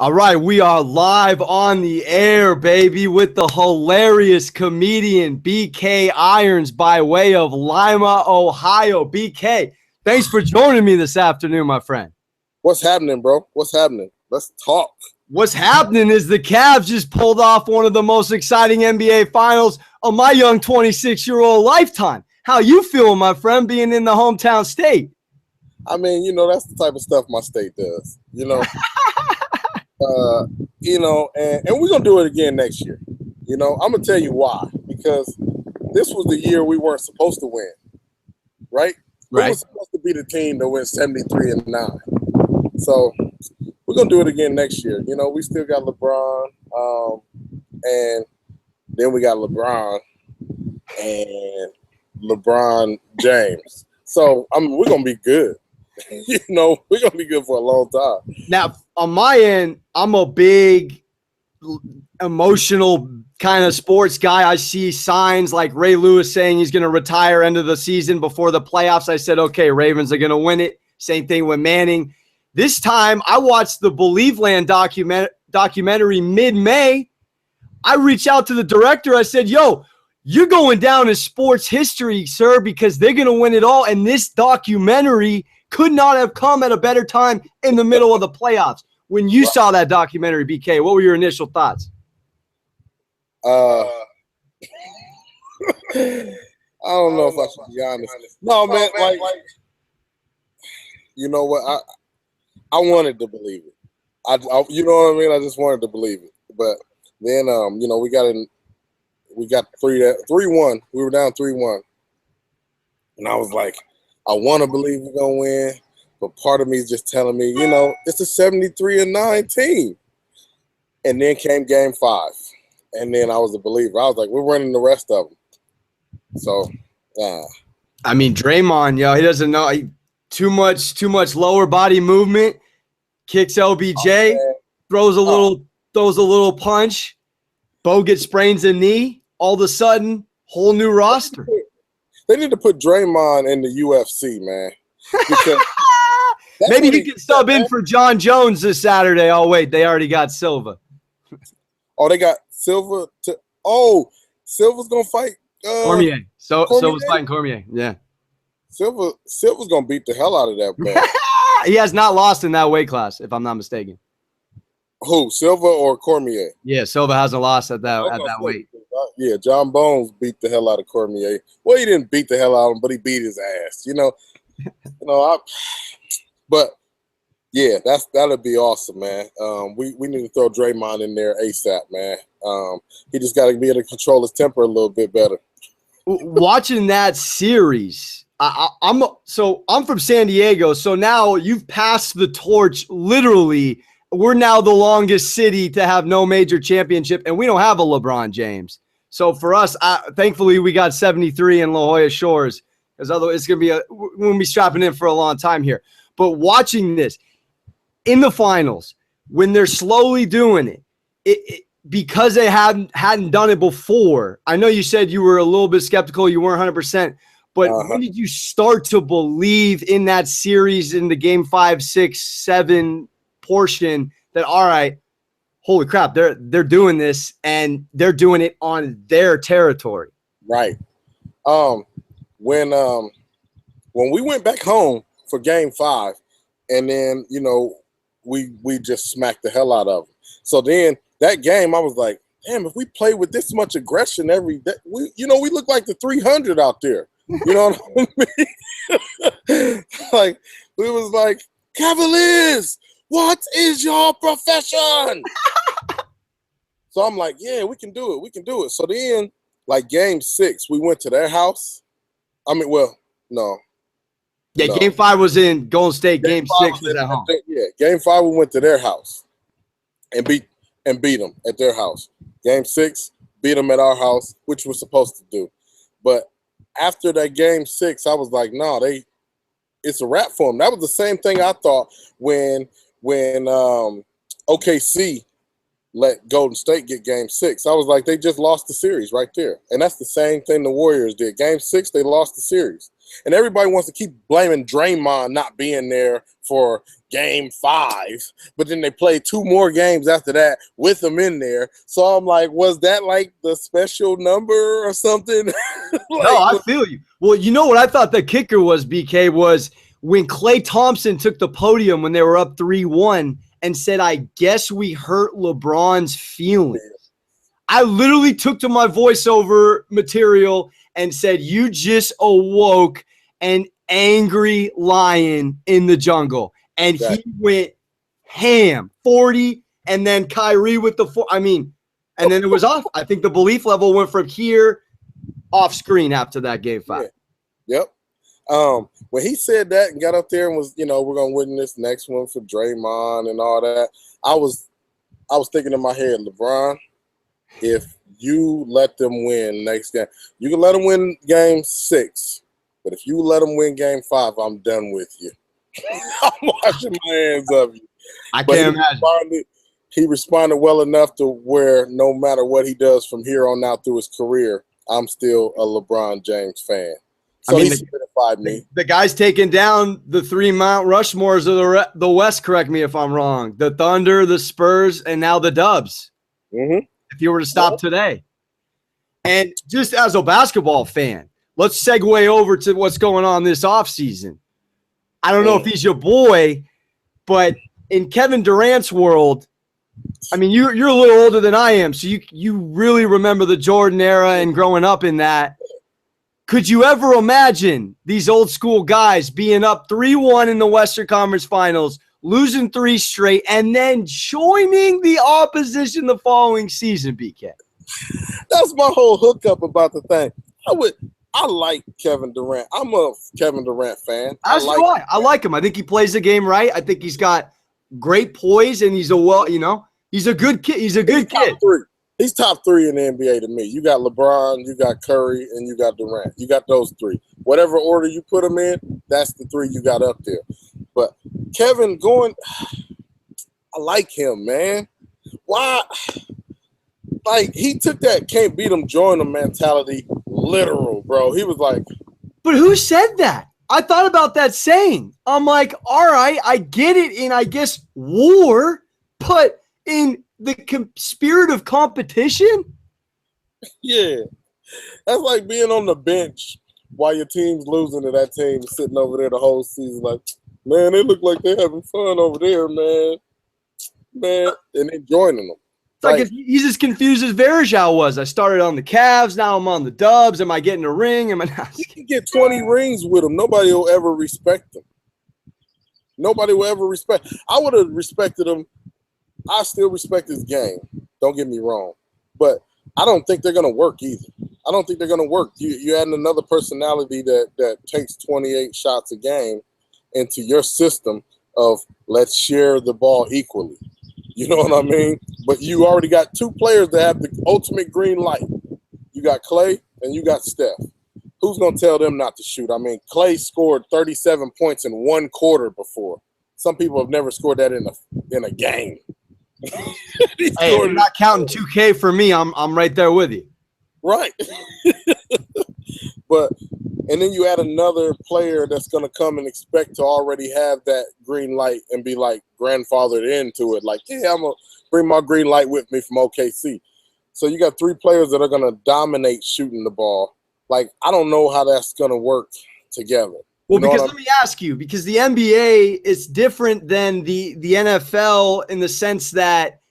All right, we are live on the air, baby, with the hilarious comedian BK Irons by way of Lima, Ohio. BK, thanks for joining me this afternoon, my friend. What's happening, bro? What's happening? Let's talk. What's happening is the Cavs just pulled off one of the most exciting NBA finals of my young 26-year-old lifetime. How you feeling, my friend, being in the hometown state? I mean, that's the type of stuff my state does, and we're going to do it again next year. I'm going to tell you why. Because this was the year we weren't supposed to win, right? Right. We were supposed to be the team that went 73-9. So we're going to do it again next year. We still got LeBron, and then we got LeBron and LeBron James. So we're going to be good. We're going to be good for a long time. Now, on my end, I'm a big emotional kind of sports guy. I see signs like Ray Lewis saying he's going to retire end of the season before the playoffs. I said, okay, Ravens are going to win it. Same thing with Manning. This time, I watched the Believe Land documentary mid-May. I reached out to the director. I said, yo, you're going down in sports history, sir, because they're going to win it all. And this documentary could not have come at a better time in the middle of the playoffs. When you saw that documentary, BK, what were your initial thoughts? I don't know if I should be honest. No, man, like you know what? I wanted to believe it. You know what I mean? I just wanted to believe it. But then, we got 3-1. We were down 3-1. And I was like, I want to believe we're going to win. But part of me is just telling me, it's a 73-9 team. And then came game 5. And then I was a believer. I was like, we're winning the rest of them. So, I mean, Draymond, he doesn't know. Too much lower body movement. Kicks LBJ, throws a little punch. Bogut sprains a knee. All of a sudden, whole new roster. They need to put Draymond in the UFC, man. Because maybe he can sub in for John Jones this Saturday. Oh, wait, they already got Silva. Oh, they got Silva. Silva's going to fight Cormier. Silva's fighting Cormier, yeah. Silva's going to beat the hell out of that man. He has not lost in that weight class, if I'm not mistaken. Who, Silva or Cormier? Yeah, Silva hasn't lost at that weight. Yeah, John Bones beat the hell out of Cormier. Well, he didn't beat the hell out of him, but he beat his ass. But yeah, that'll be awesome, man. We need to throw Draymond in there ASAP, man. He just got to be able to control his temper a little bit better. Watching that series, I'm from San Diego, so now you've passed the torch. Literally, we're now the longest city to have no major championship, and we don't have a LeBron James. So for us, thankfully, we got 73 in La Jolla Shores, because otherwise we're gonna be strapping in for a long time here. But watching this in the finals, when they're slowly doing it because they hadn't done it before. I know you said you were a little bit skeptical, you weren't 100%, but when did you start to believe in that series, in the game 5, 6, 7 portion, that all right, holy crap, they're doing this, and they're doing it on their territory? Right. When we went back home for game 5, and then we just smacked the hell out of them. So then that game, I was like, damn, if we play with this much aggression every day, we look like the 300 out there. You know what I mean? Like, we was like, Cavaliers, what is your profession? So I'm like, yeah, we can do it. We can do it. So then, like, game 6, we went to their house. I mean, well, no. Yeah, no. Game 5 was in Golden State. Game 6 was at home. Yeah, game 5 we went to their house and beat them at their house. Game 6, beat them at our house, which we're supposed to do. But after that game 6, I was like, no, it's a wrap for them. That was the same thing I thought when OKC let Golden State get game 6. I was like, they just lost the series right there. And that's the same thing the Warriors did. Game 6, they lost the series. And everybody wants to keep blaming Draymond not being there for game 5, but then they played 2 more games after that with him in there. So I'm like, was that like the special number or something? No, I feel you. Well, you know what I thought the kicker was, BK, was when Klay Thompson took the podium when they were up 3-1 and said, I guess we hurt LeBron's feelings. I literally took to my voiceover material and said, you just awoke an angry lion in the jungle. And he went ham, 40, and then Kyrie with the 4. I mean, and then it was off. I think the belief level went from here off screen after that game 5. Yeah. Yep. When he said that and got up there and was, we're going to win this next one for Draymond and all that, I was thinking in my head, LeBron, if you let them win next game, you can let them win game 6, but if you let them win game 5, I'm done with you. I'm washing my hands of you. I can't imagine. He responded well enough to where no matter what he does from here on out through his career, I'm still a LeBron James fan. So he solidified me. The guy's taking down the 3 Mount Rushmores of the West, correct me if I'm wrong. The Thunder, the Spurs, and now the Dubs. Mm-hmm. If you were to stop today. And just as a basketball fan, let's segue over to what's going on this offseason. I don't know if he's your boy, but in Kevin Durant's world, I mean, you're a little older than I am, so you really remember the Jordan era and growing up in that. Could you ever imagine these old school guys being up 3-1 in the Western Conference Finals, losing 3 straight, and then joining the opposition the following season, BK? That's my whole hookup about the thing. I like Kevin Durant. I'm a Kevin Durant fan. I like him. I think he plays the game right. I think he's got great poise, and he's a good kid. He's a good kid. He's top 3 in the NBA to me. You got LeBron, you got Curry, and you got Durant. You got those 3. Whatever order you put them in, that's the 3 you got up there. But Kevin I like him, man. Why? Like, he took that can't beat him, join him mentality literal, bro. He was like. But who said that? I thought about that saying. I'm like, all right, I get it in, I guess, war, but in the spirit of competition? Yeah. That's like being on the bench while your team's losing to that team, sitting over there the whole season like, man, they look like they're having fun over there, man. And then joining them. It's like he's as confused as Verjao was. I started on the Cavs, now I'm on the Dubs. Am I getting a ring? Am I not? He can get 20 rings with him. Nobody will ever respect him. Nobody will ever respect. I would have respected him. I still respect his game. Don't get me wrong. But I don't think they're going to work either. I don't think they're going to work. You're adding another personality that takes 28 shots a game into your system of let's share the ball equally. You know what I mean? But you already got 2 players that have the ultimate green light. You got Klay and you got Steph. Who's going to tell them not to shoot? I mean, Klay scored 37 points in 1 quarter before. Some people have never scored that in a game. Hey, you're not counting 2K for me. I'm right there with you. Right. But and then you add another player that's going to come and expect to already have that green light and be like grandfathered into it. Like, yeah, I'm going to bring my green light with me from OKC. So you got 3 players that are going to dominate shooting the ball. Like, I don't know how that's going to work together. Well, because let me ask you, because the NBA is different than the NFL in the sense that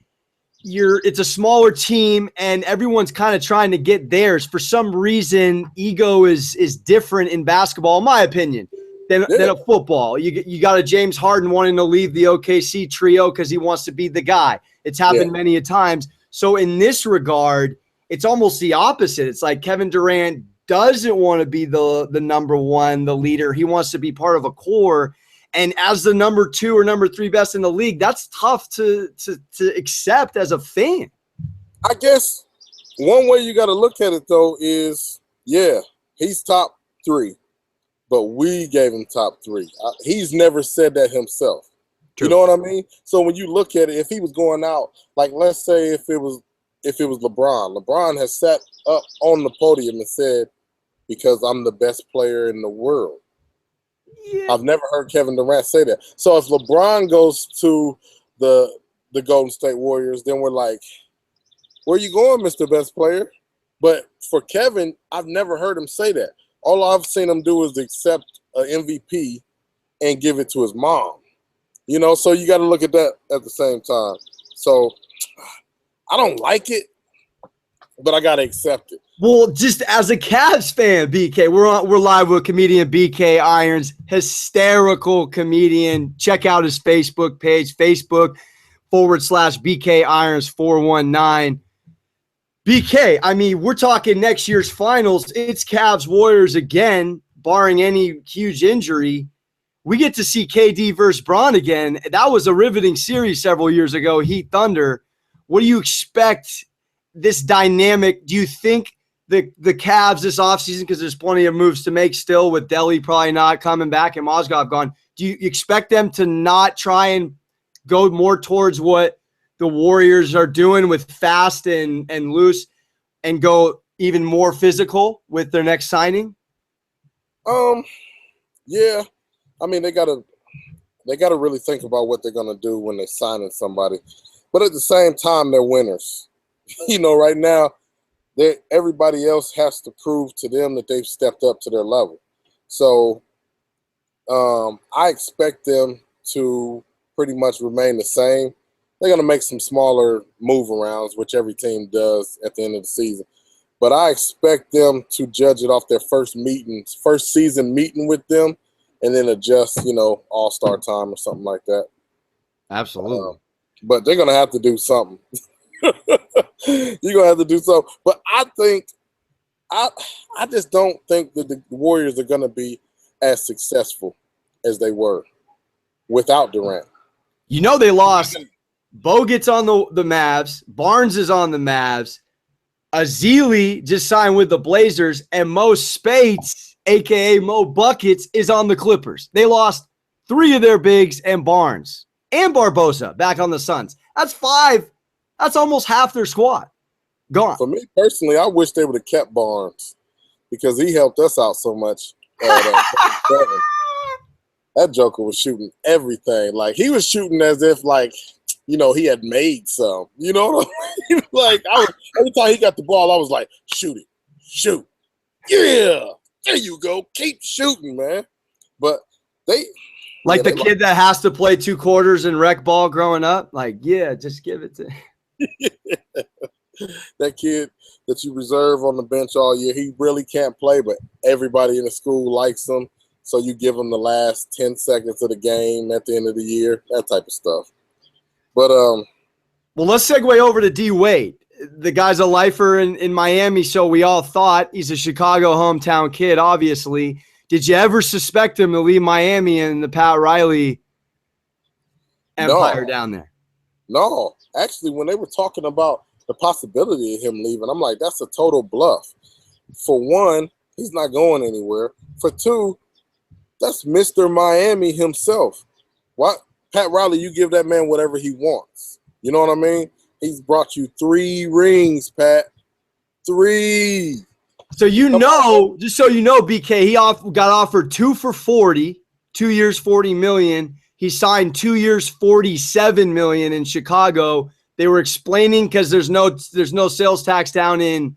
it's a smaller team and everyone's kind of trying to get theirs. For some reason, ego is different in basketball, in my opinion, than a football. You got a James Harden wanting to leave the OKC trio because he wants to be the guy. It's happened many a times. So in this regard, it's almost the opposite. It's like Kevin Durant doesn't want to be the number 1, the leader. He wants to be part of a core. And as the number 2 or number 3 best in the league, that's tough to accept as a fan. I guess one way you got to look at it, though, is, he's top 3, but we gave him top 3. He's never said that himself. True. You know what I mean? So when you look at it, if he was going out, like let's say if it was LeBron has sat up on the podium and said, because I'm the best player in the world. Yeah. I've never heard Kevin Durant say that. So if LeBron goes to the Golden State Warriors, then we're like, where you going, Mr. Best Player? But for Kevin, I've never heard him say that. All I've seen him do is accept an MVP and give it to his mom. You know, so you got to look at that at the same time. So I don't like it, but I got to accept it. Well, just as a Cavs fan, BK, we're live with comedian BK Irons, hysterical comedian. Check out his Facebook page, Facebook.com/BK Irons 419. BK, I mean, we're talking next year's finals. It's Cavs Warriors again, barring any huge injury. We get to see KD versus Bron again. That was a riveting series several years ago, Heat Thunder. What do you expect this dynamic? Do you think the Cavs this offseason, because there's plenty of moves to make still with Delhi probably not coming back and Mozgov gone, do you expect them to not try and go more towards what the Warriors are doing with fast and loose and go even more physical with their next signing? Yeah. I mean, they gotta really think about what they're gonna do when they're signing somebody. But at the same time, they're winners. You know, right now, everybody else has to prove to them that they've stepped up to their level. So I expect them to pretty much remain the same. They're going to make some smaller move arounds, which every team does at the end of the season. But I expect them to judge it off their first season meeting with them, and then adjust, you know, all-star time or something like that. Absolutely. But they're going to have to do something. You're going to have to do something. But I think I just don't think that the Warriors are going to be as successful as they were without Durant. You know they lost. Bogut's on the Mavs. Barnes is on the Mavs. Azili just signed with the Blazers. And Mo Spates, a.k.a. Mo Buckets, is on the Clippers. They lost 3 of their bigs and Barnes and Barbosa back on the Suns. That's 5. That's almost half their squad. Gone. For me personally, I wish they would have kept Barnes because he helped us out so much. That joker was shooting everything. Like, he was shooting as if, like, you know, he had made some. You know what I mean? Like, every time he got the ball, I was like, shoot it. Shoot. Yeah. There you go. Keep shooting, man. But they – like the kid that has to play 2 quarters in rec ball growing up? Like, yeah, just give it to that kid that you reserve on the bench all year, he really can't play, but everybody in the school likes him. So you give him the last 10 seconds of the game at the end of the year, that type of stuff. But well, let's segue over to D Wade. The guy's a lifer in Miami, so we all thought he's a Chicago hometown kid, obviously. Did you ever suspect him to leave Miami and the Pat Riley empire down there? No. Actually, when they were talking about the possibility of him leaving, I'm like, that's a total bluff. For one, he's not going anywhere. For two, that's Mr. Miami himself. What? Pat Riley, you give that man whatever he wants. You know what I mean? He's brought you 3 rings, Pat. 3. So just so you know, BK, he got offered 2 for $40, 2 years, $40 million. He signed 2 years, $47 million in Chicago. They were explaining because there's no sales tax down in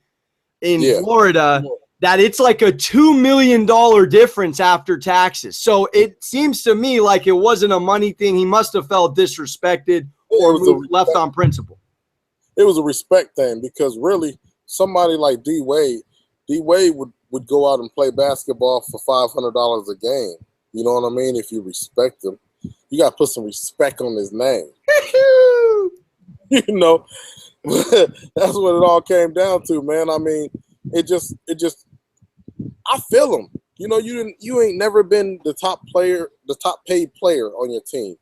Florida that it's like a $2 million difference after taxes. So it seems to me like it wasn't a money thing. He must have felt disrespected or left on principle. It was a respect thing because really somebody like D Wade would go out and play basketball for $500 a game. You know what I mean? If you respect him, you got to put some respect on his name. You know, that's what it all came down to, man. I mean, it just, I feel him. You know, you ain't never been the top paid player on your team,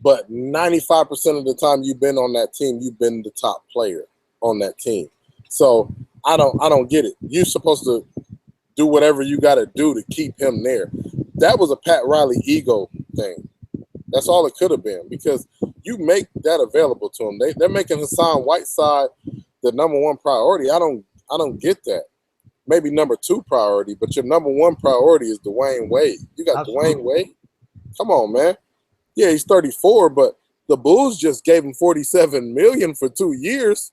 but 95% of the time you've been on that team, you've been the top player on that team. So I don't get it. You're supposed to do whatever you got to do to keep him there. That was a Pat Riley ego thing. That's all it could have been because you make that available to him. They're making Hassan Whiteside the number 1 priority. I don't get that. maybe number 2 priority, but your number 1 priority is Dwayne Wade. You got Absolutely. Dwayne Wade? Come on, man. Yeah, he's 34, but the Bulls just gave him $47 million for 2 years.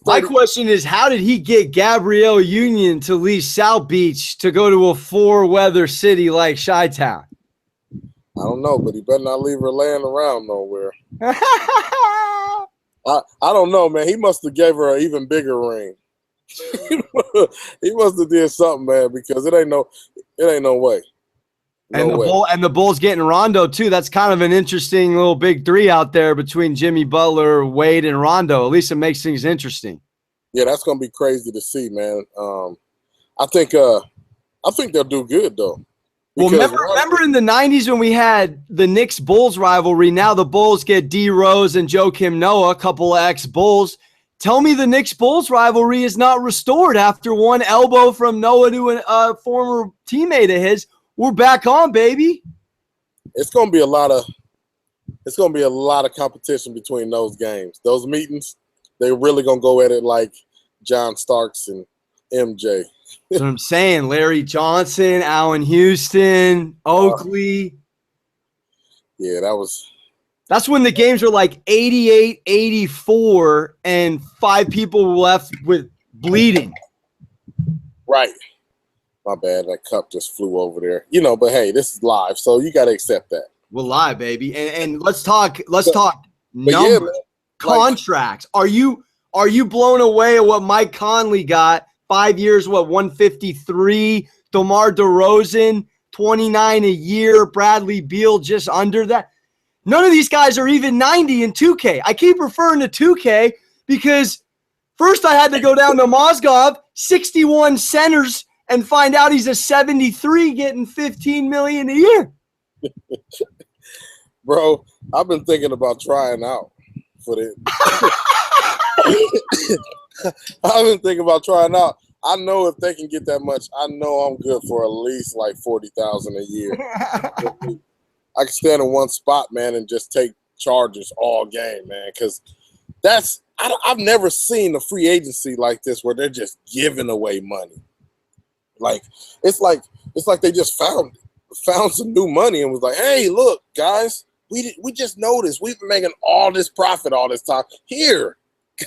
My question is, how did he get Gabrielle Union to leave South Beach to go to a 4-weather city like Chi-Town? I don't know, but he better not leave her laying around nowhere. I don't know, man. He must have gave her an even bigger ring. He must have did something, man, because it ain't no way. And the Bulls getting Rondo too. That's kind of an interesting little big 3 out there between Jimmy Butler, Wade, and Rondo. At least it makes things interesting. Yeah, that's gonna be crazy to see, man. I think they'll do good though. Well, remember in the 90s when we had the Knicks-Bulls rivalry, now the Bulls get D. Rose and Joakim Noah, a couple of ex-Bulls. Tell me the Knicks-Bulls rivalry is not restored after one elbow from Noah to a former teammate of his. We're back on, baby. It's gonna be a lot of competition between those games. Those meetings, they're really gonna go at it like John Starks and MJ. That's what I'm saying. Larry Johnson, Allen Houston, Oakley. Yeah, that's when the games were like 88-84 and 5 people were left with bleeding. Right. My bad. That cup just flew over there. But hey, this is live, so you got to accept that. We're live, baby. And let's talk numbers, yeah, contracts. Are you blown away at what Mike Conley got? 5 years, 153? DeMar DeRozan, 29 a year. Bradley Beal just under that. None of these guys are even 90 in 2K. I keep referring to 2K because first I had to go down to Mozgov, 61 centers, and find out he's a 73 getting $15 million a year. Bro, I've been thinking about trying out for it. I've been thinking about trying out. I know if they can get that much, I know I'm good for at least like $40,000 a year. I can stand in one spot, man, and just take charges all game, man. Because I've never seen a free agency like this where they're just giving away money. Like it's like they just found some new money and was like, hey, look, guys, we just noticed we've been making all this profit all this time. Here,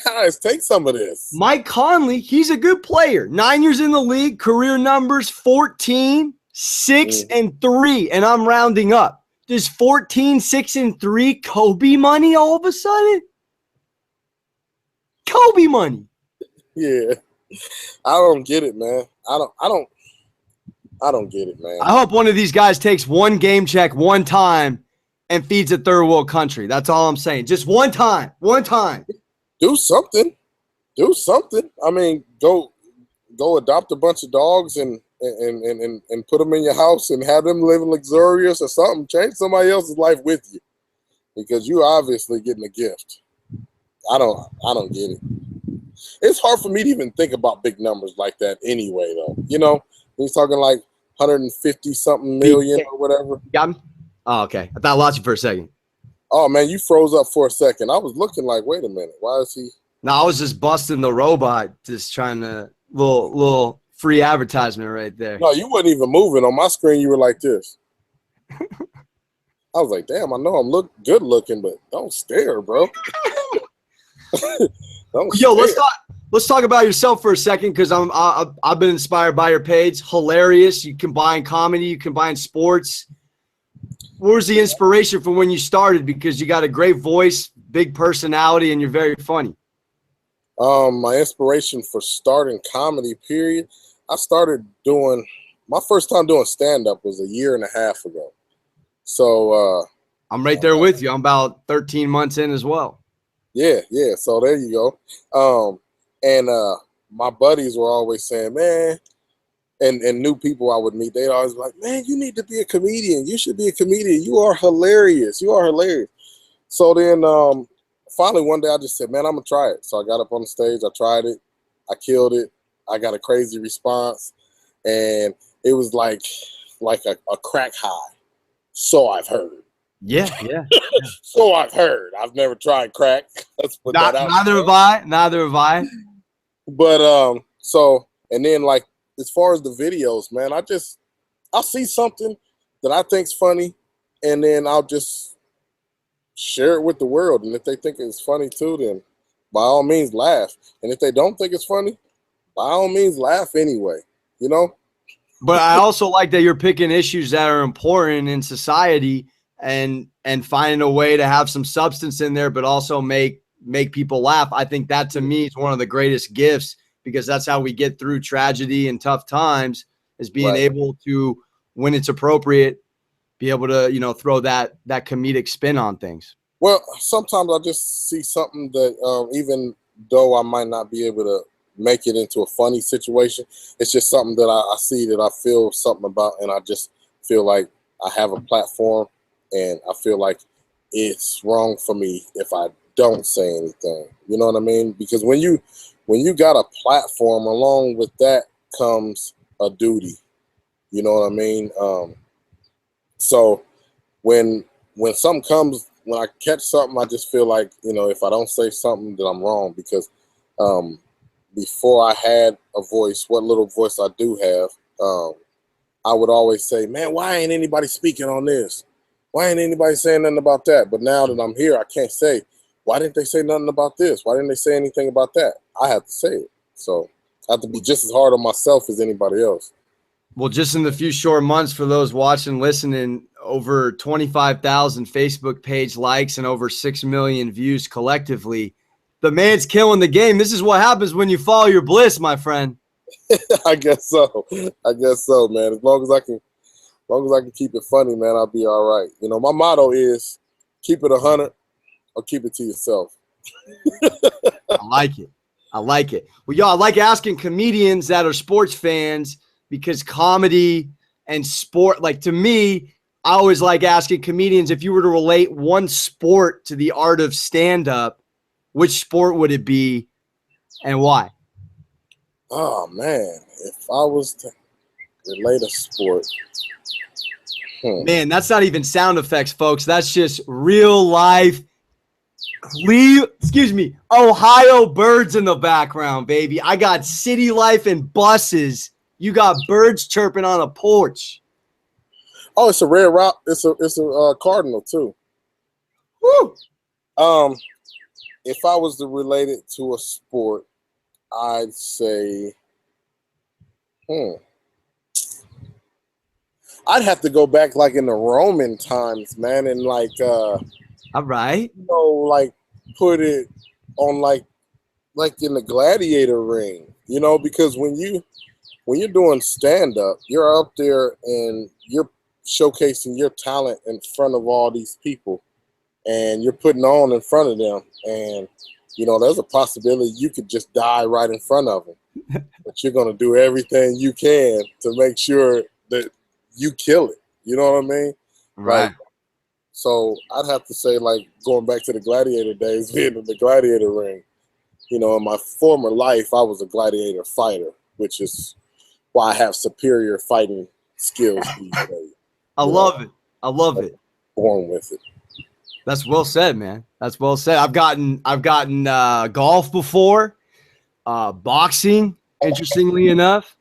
guys, take some of this. Mike Conley, he's a good player. 9 years in the league, career numbers 14, 6, and 3, and I'm rounding up. Does 14, 6, and 3 Kobe money all of a sudden? Kobe money. Yeah. I don't get it, man. I don't get it, man. I hope one of these guys takes one game check one time and feeds a third world country. That's all I'm saying. Just one time. One time. Do something. I mean, go adopt a bunch of dogs and put them in your house and have them living luxurious or something. Change somebody else's life with you, because you're obviously getting a gift. I don't get it. It's hard for me to even think about big numbers like that anyway, though. He's talking like 150 something million or whatever. Got me? Oh, okay. I thought I lost you for a second. Oh man, you froze up for a second. I was looking like, wait a minute, why is he? No, I was just busting the robot, just trying to little free advertisement right there. No, you wasn't even moving on my screen. You were like this. I was like, damn, I know I'm good looking, but don't stare, bro. Yo, let's talk about yourself for a second, because I've been inspired by your page. Hilarious. You combine comedy, you combine sports. What was the inspiration for when you started? Because you got a great voice, big personality, and you're very funny. My inspiration for starting comedy, period. I started doing my first time doing stand-up was a year and a half ago. So I'm right there with you. I'm about 13 months in as well. Yeah. So there you go. And my buddies were always saying, man, and new people I would meet, they'd always be like, man, you need to be a comedian. You should be a comedian. You are hilarious. So then finally one day I just said, man, I'm going to try it. So I got up on the stage. I tried it. I killed it. I got a crazy response. And it was like a crack high. So I've heard. Yeah. So I've heard. I've never tried crack. Let's put that out. Neither have I. But so, and then like as far as the videos, man, I'll see something that I think's funny, and then I'll just share it with the world. And if they think it's funny too, then by all means laugh. And if they don't think it's funny, by all means laugh anyway. You know? But I also like that you're picking issues that are important in society and finding a way to have some substance in there, but also make people laugh. I think that to me is one of the greatest gifts, because that's how we get through tragedy and tough times, is being able to, when it's appropriate, be able to, you know, throw that comedic spin on things. Well, sometimes I just see something that even though I might not be able to make it into a funny situation, it's just something that I see that I feel something about, and I just feel like I have a platform, and I feel like it's wrong for me if I don't say anything. You know what I mean? Because when you got a platform, along with that comes a duty. You know what I mean? So when something comes, when I catch something, I just feel like, you know, if I don't say something, then I'm wrong. Because before I had a voice, what little voice I do have, I would always say, man, why ain't anybody speaking on this? Why ain't anybody saying nothing about that? But now that I'm here, I can't say, why didn't they say nothing about this? Why didn't they say anything about that? I have to say it. So I have to be just as hard on myself as anybody else. Well, just in the few short months, for those watching, listening, over 25,000 Facebook page likes and over 6 million views collectively. The man's killing the game. This is what happens when you follow your bliss, my friend. I guess so. Man. As long as I can keep it funny, man, I'll be all right. You know, my motto is keep it 100 or keep it to yourself. I like it. Well, y'all, I like asking comedians that are sports fans, because comedy and sport, like, to me, I always like asking comedians, if you were to relate one sport to the art of stand-up, which sport would it be and why? Oh, man. If I was to relate a sport. Man, that's not even sound effects, folks. That's just real life. Ohio birds in the background, baby. I got city life and buses. You got birds chirping on a porch. Oh, it's a red rock. It's a cardinal too. Woo! If I was to relate it to a sport, I'd say, I'd have to go back like in the Roman times, man, and like, all right, you know, like put it on like in the gladiator ring, you know, because when you're doing stand up, you're up there and you're showcasing your talent in front of all these people, and you're putting on in front of them, and you know, there's a possibility you could just die right in front of them. But you're going to do everything you can to make sure that you kill it. You know what I mean? Right. Like, so I'd have to say, like, going back to the gladiator days, being in the gladiator ring, you know, in my former life, I was a gladiator fighter, which is why I have superior fighting skills these days. I love it. Born with it. That's well said, man. That's well said. I've gotten golf before, boxing, interestingly enough,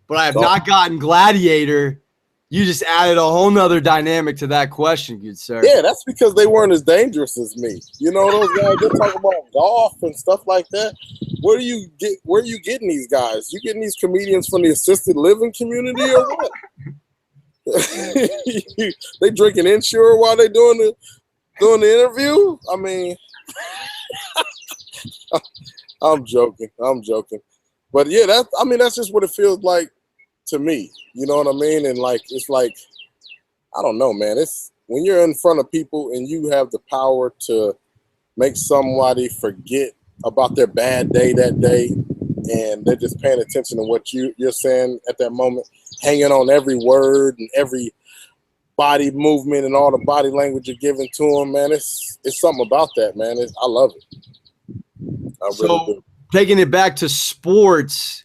but I have not gotten gladiator. You just added a whole nother dynamic to that question, good sir. Yeah, that's because they weren't as dangerous as me. You know, those guys, they talk about golf and stuff like that. Where are you getting these guys? You getting these comedians from the assisted living community or what? They drinking Ensure while they doing the interview? I mean, I'm joking. But yeah, that's just what it feels like to me. You know what I mean? And like, it's like, I don't know, man. It's when you're in front of people and you have the power to make somebody forget about their bad day that day, and they're just paying attention to what you're saying at that moment, hanging on every word and every body movement and all the body language you're giving to them, man. It's something about that, man. I love it. I really do. Taking it back to sports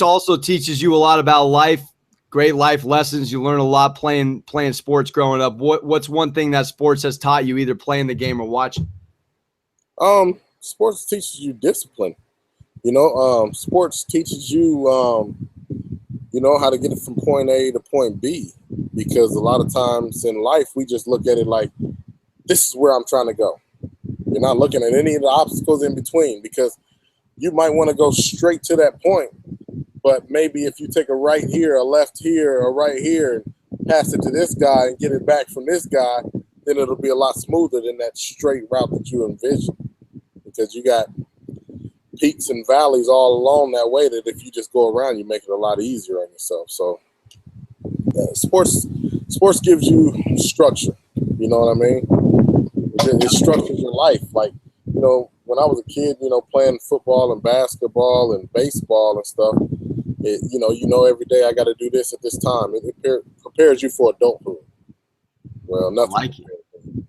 also teaches you a lot about life, great life lessons. You learn a lot playing sports growing up. What's one thing that sports has taught you, either playing the game or watching? Sports teaches you discipline. You know, sports teaches you you know, how to get it from point A to point B. Because a lot of times in life, we just look at it like, this is where I'm trying to go. You're not looking at any of the obstacles in between, because you might want to go straight to that point. But maybe if you take a right here, a left here, a right here, and pass it to this guy and get it back from this guy, then it'll be a lot smoother than that straight route that you envision. Because you got peaks and valleys all along that way that if you just go around, you make it a lot easier on yourself. So sports gives you structure. You know what I mean? It structures your life. Like, you know, when I was a kid, you know, playing football and basketball and baseball and stuff, you know, every day I got to do this at this time. It prepares you for adulthood. Well, nothing. I like it.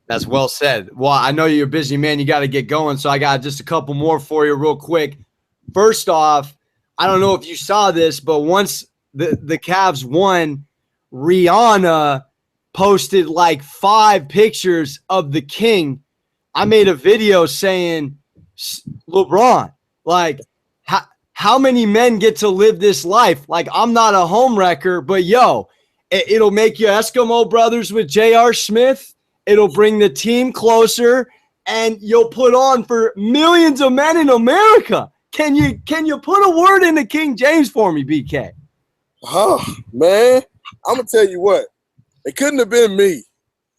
That's well said. Well, I know you're a busy man. You got to get going. So I got just a couple more for you real quick. First off, I don't know if you saw this, but once the Cavs won, Rihanna posted like 5 pictures of the king. I made a video saying, LeBron, like, how many men get to live this life? Like, I'm not a home wrecker, but yo, it'll make you Eskimo brothers with J.R. Smith. It'll bring the team closer, and you'll put on for millions of men in America. Can you put a word into King James for me, BK? Oh, man, I'm going to tell you what. It couldn't have been me.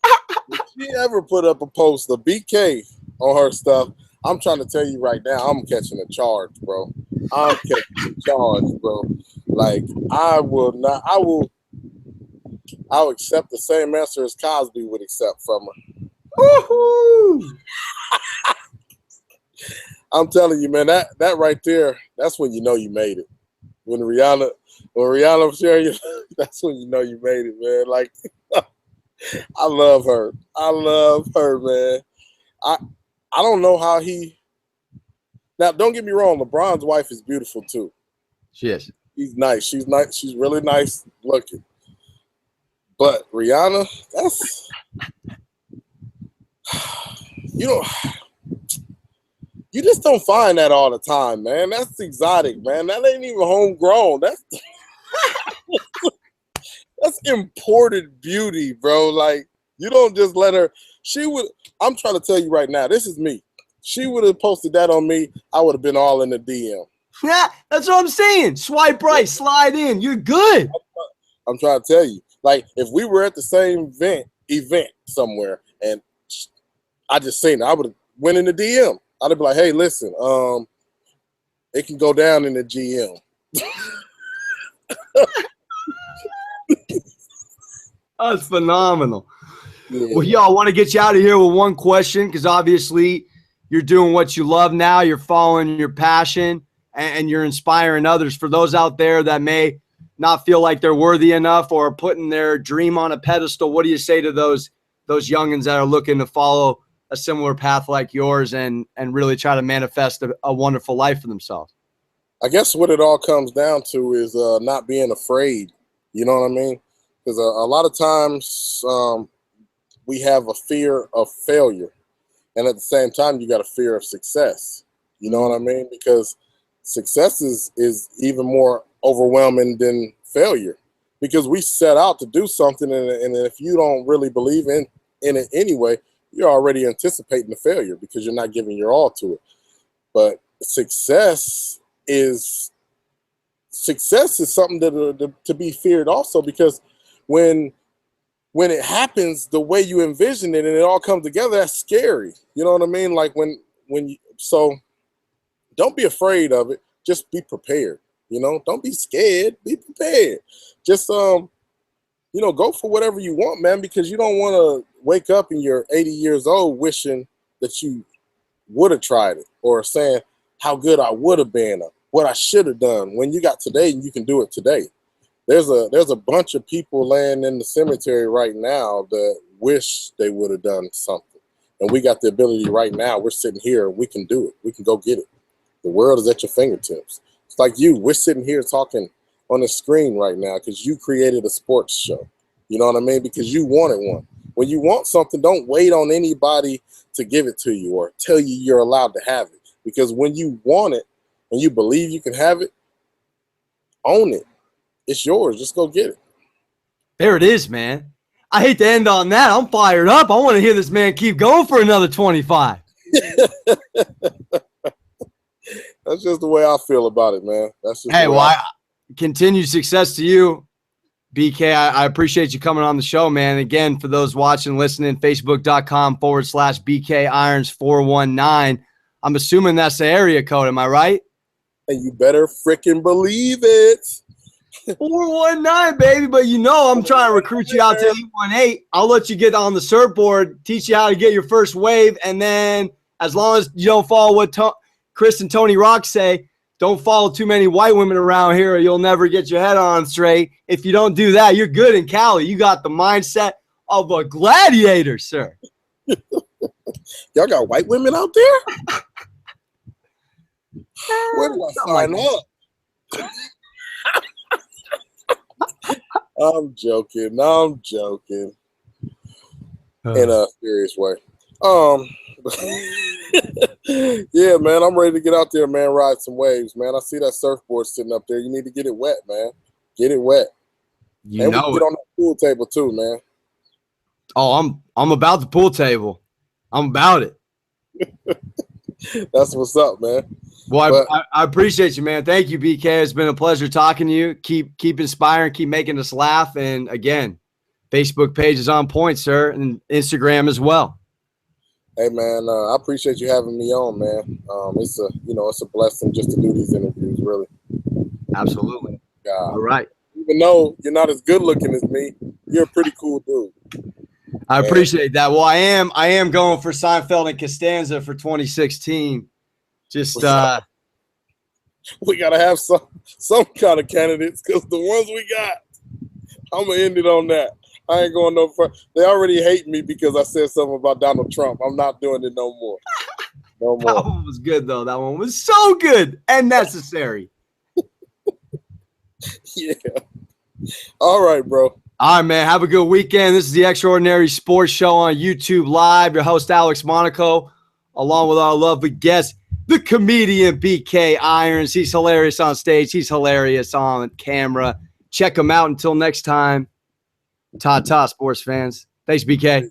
If she ever put up a post of BK on her stuff, I'm trying to tell you right now, I'm catching a charge, bro. I'm catching a charge, bro. Like, I'll accept the same answer as Cosby would accept from her. Woohoo! I'm telling you, man, that right there, that's when you know you made it. When Rihanna was sharing you, that's when you know you made it, man. Like, I love her. I love her, man. I don't know how now, don't get me wrong, LeBron's wife is beautiful too. She is. She's nice. She's really nice looking. But Rihanna, that's you just don't find that all the time, man. That's exotic, man. That ain't even homegrown. That's imported beauty, bro. Like, you don't just let her. I'm trying to tell you right now, this is me. She would have posted that on me, I would have been all in the DM. Yeah, that's what I'm saying. Swipe right, slide in. You're good. I'm trying to tell you. Like, if we were at the same event somewhere and I just seen it, I would have went in the DM. I'd have been like, hey, listen, it can go down in the GM. That's phenomenal. Yeah. Well, y'all, want to get you out of here with one question, because obviously you're doing what you love now. You're following your passion, and you're inspiring others. For those out there that may not feel like they're worthy enough or putting their dream on a pedestal, what do you say to those youngins that are looking to follow a similar path like yours and really try to manifest a wonderful life for themselves? I guess what it all comes down to is not being afraid. You know what I mean? Because a lot of times we have a fear of failure. And at the same time, you got a fear of success. You know what I mean? Because success is even more overwhelming than failure. Because we set out to do something, and if you don't really believe in it anyway, you're already anticipating the failure because you're not giving your all to it. But success is something to be feared also, because when it happens the way you envision it and it all comes together, that's scary. You know what I mean? Like so don't be afraid of it. Just be prepared. You know, don't be scared. Be prepared. Just go for whatever you want, man, because you don't want to wake up and you're 80 years old wishing that you would have tried it, or saying how good I would have been, or what I should have done, when you got today and you can do it today. There's a bunch of people laying in the cemetery right now that wish they would have done something. And we got the ability right now. We're sitting here and we can do it. We can go get it. The world is at your fingertips. It's like we're sitting here talking on the screen right now because you created a sports show. You know what I mean? Because you wanted one. When you want something, don't wait on anybody to give it to you or tell you you're allowed to have it. Because when you want it and you believe you can have it, own it. it's yours. Just go get it. There it is, man. I hate to end on that. I'm fired up. I want to hear this man keep going for another 25. That's just the way I feel about it, man. That's just hey, well, continued success to you, BK. I appreciate you coming on the show, man. Again, for those watching, listening, Facebook.com/BK Irons 419. I'm assuming that's the area code. Am I right? And you better freaking believe it. 419, baby. But you know I'm trying to recruit you out to 818. I'll let you get on the surfboard, teach you how to get your first wave, and then as long as you don't follow what Chris and Tony Rock say, don't follow too many white women around here or you'll never get your head on straight. If you don't do that, you're good in Cali. You got the mindset of a gladiator, sir. Y'all got white women out there? Where do I sign up? I'm joking. No, I'm joking. In a serious way. Yeah, man, I'm ready to get out there, man, ride some waves, man. I see that surfboard sitting up there. You need to get it wet, man. Get it wet. You and know we can get on that pool table too, man. Oh, I'm about the pool table. I'm about it. That's what's up, man. Well, I appreciate you, man. Thank you, BK. It's been a pleasure talking to you. Keep inspiring, keep making us laugh. And again, Facebook page is on point, sir, and Instagram as well. Hey, man, I appreciate you having me on, man. It's a blessing just to do these interviews, really. Absolutely. All right. Even though you're not as good looking as me, you're a pretty cool dude. I appreciate that. Well, I am going for Seinfeld and Costanza for 2016. Just we gotta have some kind of candidates because the ones we got, I'm gonna end it on that. I ain't going no further. They already hate me because I said something about Donald Trump. I'm not doing it no more. No more. That one was good though. That one was so good and necessary. Yeah. All right, bro. All right, man. Have a good weekend. This is the Extraordinary Sports Show on YouTube Live. Your host, Alex Monaco, along with our lovely guest, the comedian BK Irons. He's hilarious on stage. He's hilarious on camera. Check him out. Until next time, ta-ta, sports fans. Thanks, BK.